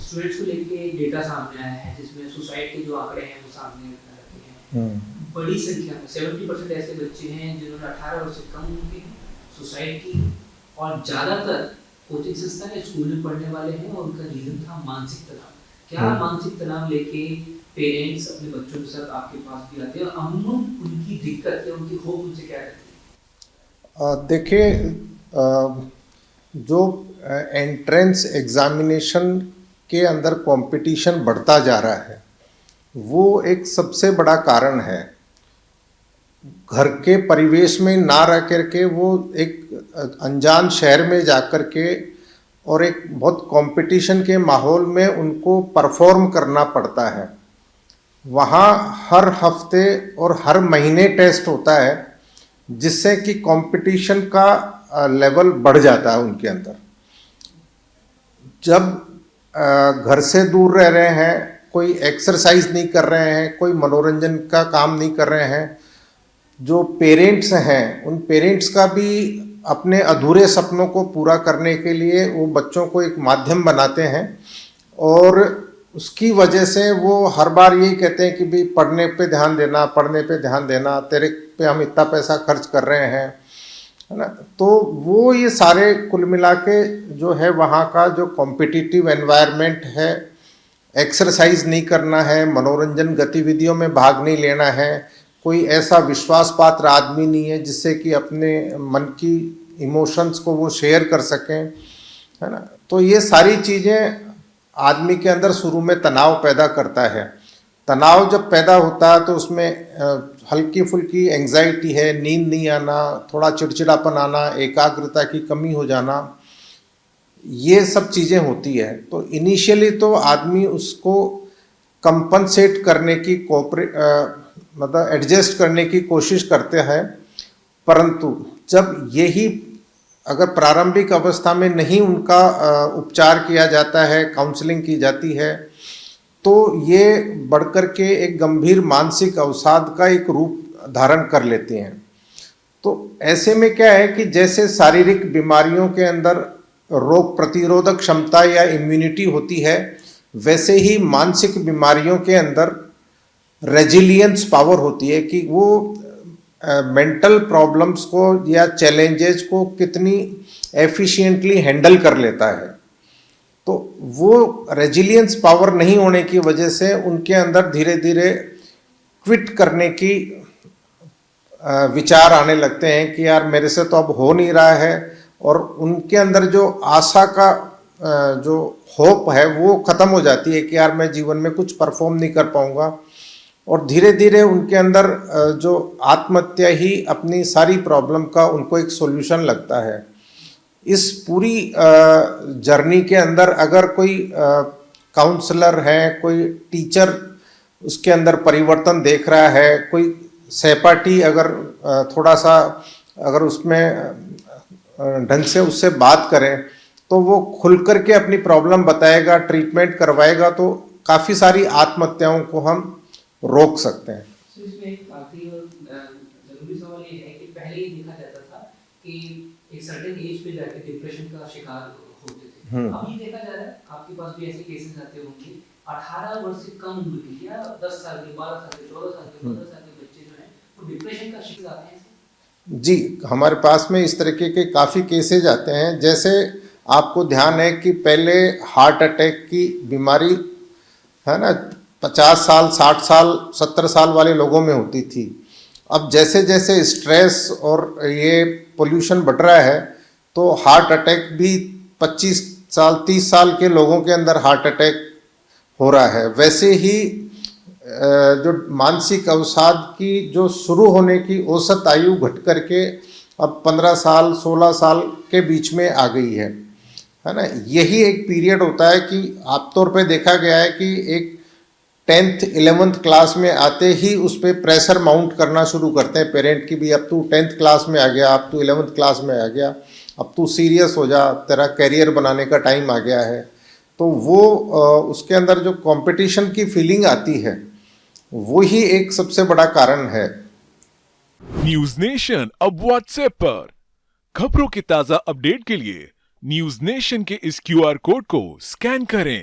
Students को लेके data सामने आया है जिसमें सुसाइड के जो आंकड़े हैं वो सामने रखे हैं। बड़ी संख्या में 70% ऐसे बच्चे हैं जिन्होंने 18 वर्ष से कम उम्र के सुसाइड की, और ज़्यादातर कोचिंग संस्थान या स्कूल में पढ़ने वाले हैं, और उनका रीज़न था मानसिक तनाव। क्या मानसिक तनाव लेके पेरेंट्स अपने बच्चों के साथ आपके पास भी आते हैं, और अमूमन उनकी दिक्कत या उनकी होप उनसे क्या रहती है? देखिए, जो एंट्रेंस एग्जामिनेशन के अंदर कंपटीशन बढ़ता जा रहा है वो एक सबसे बड़ा कारण है। घर के परिवेश में ना रह करके वो एक अनजान शहर में जाकर के और एक बहुत कंपटीशन के माहौल में उनको परफॉर्म करना पड़ता है। वहाँ हर हफ्ते और हर महीने टेस्ट होता है जिससे कि कंपटीशन का लेवल बढ़ जाता है उनके अंदर। जब घर से दूर रह रहे हैं, कोई एक्सरसाइज नहीं कर रहे हैं, कोई मनोरंजन का काम नहीं कर रहे हैं, जो पेरेंट्स हैं उन पेरेंट्स का भी अपने अधूरे सपनों को पूरा करने के लिए वो बच्चों को एक माध्यम बनाते हैं, और उसकी वजह से वो हर बार यही कहते हैं कि भाई पढ़ने पे ध्यान देना, पढ़ने पे ध्यान देना, तेरे पे हम इतना पैसा खर्च कर रहे हैं, है ना। तो वो ये सारे कुल मिला के जो है वहाँ का जो कॉम्पिटिटिव एनवायरनमेंट है, एक्सरसाइज नहीं करना है, मनोरंजन गतिविधियों में भाग नहीं लेना है, कोई ऐसा विश्वास पात्र आदमी नहीं है जिससे कि अपने मन की इमोशंस को वो शेयर कर सकें, है ना। तो ये सारी चीज़ें आदमी के अंदर शुरू में तनाव पैदा करता है। तनाव जब पैदा होता है तो उसमें हल्की फुल्की एंग्जाइटी है, नींद नहीं आना, थोड़ा चिड़चिड़ापन आना, एकाग्रता की कमी हो जाना, ये सब चीज़ें होती है। तो इनिशियली तो आदमी उसको कंपनसेट करने की मतलब एडजस्ट करने की कोशिश करते हैं, परंतु जब यही अगर प्रारंभिक अवस्था में नहीं उनका उपचार किया जाता है, काउंसलिंग की जाती है, तो ये बढ़कर के एक गंभीर मानसिक अवसाद का एक रूप धारण कर लेते हैं। तो ऐसे में क्या है कि जैसे शारीरिक बीमारियों के अंदर रोग प्रतिरोधक क्षमता या इम्यूनिटी होती है, वैसे ही मानसिक बीमारियों के अंदर रेजिलियंस पावर होती है कि वो मेंटल प्रॉब्लम्स को या चैलेंजेस को कितनी एफिशिएंटली हैंडल कर लेता है। तो वो रेजिलियंस पावर नहीं होने की वजह से उनके अंदर धीरे धीरे क्विट करने की विचार आने लगते हैं कि यार मेरे से तो अब हो नहीं रहा है, और उनके अंदर जो आशा का जो होप है वो ख़त्म हो जाती है कि यार मैं जीवन में कुछ परफॉर्म नहीं कर पाऊँगा, और धीरे धीरे उनके अंदर जो आत्महत्या ही अपनी सारी प्रॉब्लम का उनको एक सॉल्यूशन लगता है। इस पूरी जर्नी के अंदर अगर कोई काउंसलर है, कोई टीचर उसके अंदर परिवर्तन देख रहा है, कोई सहपाठी अगर थोड़ा सा अगर उसमें ढंग से उससे बात करें तो वो खुल कर के अपनी प्रॉब्लम बताएगा, ट्रीटमेंट करवाएगा, तो काफ़ी सारी आत्महत्याओं को हम रोक सकते हैं। इसमें एक आखिरी और जरूरी सवाल ये है कि पहले ही देखा जाता था कि एक सर्टेन एज पे जाके डिप्रेशन का शिकार होते थे। अभी देखा जा रहा है, आपके पास भी ऐसे केसेस आते होंगे, 18 वर्ष से कम उम्र के या 10 साल के, 12 साल के, 14 साल के, 15 साल के बच्चे जो हैं वो डिप्रेशन का शिकार आते हैं। जी, हमारे पास में इस तरीके के काफ़ी केसेज आते हैं। जैसे आपको ध्यान है कि पहले हार्ट अटैक की बीमारी, है ना, 50 साल, 60 साल, 70 साल वाले लोगों में होती थी। अब जैसे जैसे स्ट्रेस और ये पोल्यूशन बढ़ रहा है तो हार्ट अटैक भी 25 साल, 30 साल के लोगों के अंदर हार्ट अटैक हो रहा है। वैसे ही जो मानसिक अवसाद की जो शुरू होने की औसत आयु घट करके अब 15 साल, 16 साल के बीच में आ गई है ना। यही एक पीरियड होता है कि आमतौर पे देखा गया है कि एक 10th 11th क्लास में आते ही उस पर प्रेशर माउंट करना शुरू करते हैं पेरेंट की, भी अब तू 10th क्लास में आ गया, अब तू 11th क्लास में आ गया, अब तू सीरियस हो जा, तेरा कैरियर बनाने का टाइम आ गया है। तो वो उसके अंदर जो कंपटीशन की फीलिंग आती है वो ही एक सबसे बड़ा कारण है। न्यूज नेशन अब व्हाट्सएप पर खबरों की ताजा अपडेट के लिए न्यूज नेशन के इस QR कोड को स्कैन करें।